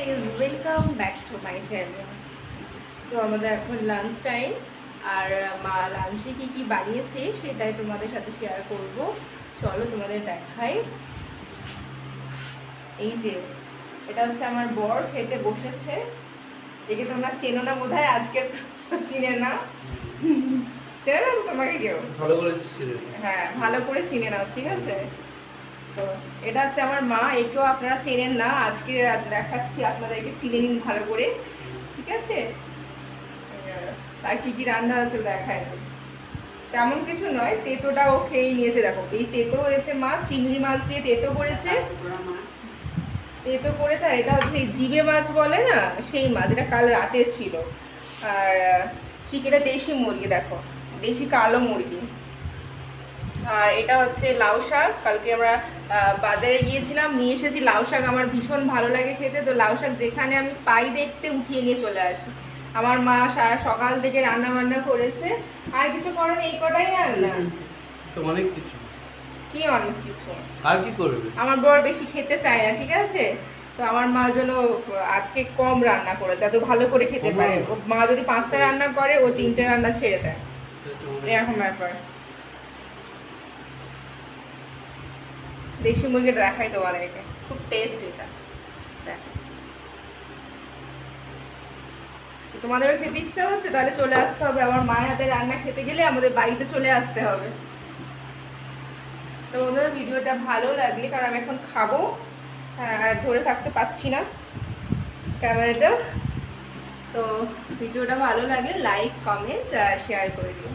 Guys, welcome back to my channel. তো আমাদের এখন লাঞ্চ টাইম, আর মা লাঞ্চে কি কি বানিয়েছে সেটাই তোমাদের সাথে শেয়ার করব। চলো তোমাদের দেখাই। এই যে এটা হচ্ছে আমার বর খেতে বসেছে। একে তোমরা চেনো না বোধহয়, আজকে চিনে না। চেনে না তোমাকে কেউ? ভালো করে হ্যাঁ, ভালো করে চিনে নাও, ঠিক আছে? তো এটা হচ্ছে আমার মা, একেও আপনারা চেনেন না, আজকে দেখাচ্ছি আপনাদেরকে, চিনে নিন ভালো করে, ঠিক আছে? তার কি কি রান্না হয়েছে দেখায়। তেমন কিছু নয়, তেতোটা ও খেয়েই নিয়েছে। দেখো, এই তেতো হয়েছে, মা চিংড়ি মাছ দিয়ে তেতো করেছে। তেতো করেছে, আর এটা হচ্ছে জিবে মাছ বলে না, সেই মাছ, এটা কাল রাতে ছিল। আর চিকেনটা দেশি মুরগি, দেখো দেশি কালো মুরগি। আর এটা হচ্ছে লাউ শাক, কালকে আমরা বাজারে গিয়েছিলাম, নিয়ে এসেছি লাউ শাক। আমার ভীষণ ভালো লাগে খেতে, তো লাউ শাক যেখানে আমি পাই দেখতে উঠিয়ে নিয়ে চলে আসি। আমার মা সারা সকাল থেকে রান্না বান্না করেছে, আর কিছু করেনি, এই কটাই রান্না। তো অনেক কিছু, কি অনেক কিছু? আর কি করবে? আমার বর বেশি খেতে চায় না, ঠিক আছে? তো আমার মা জন্য আজকে কম রান্না করেছে, এত ভালো করে খেতে পারে। মা যদি 5টা রান্না করে, ও 3টে রান্না ছেড়ে দেয়, এরকম ব্যাপার। দেশি মুরগিটা দেখাই তোমাদেরকে, খুব টেস্ট এটা। দেখো, তোমাদেরও খেতে ইচ্ছা হচ্ছে, তাহলে চলে আসতে হবে। আমার মায়ের হাতে রান্না খেতে গেলে আমাদের বাড়িতে চলে আসতে হবে। তো বন্ধুরা, ভিডিওটা ভালো লাগলে, কারণ আমি এখন খাবো, আর ধরে থাকতে পারছি না ক্যামেরাটা, তো ভিডিওটা ভালো লাগলে লাইক, কমেন্ট আর শেয়ার করে দিও।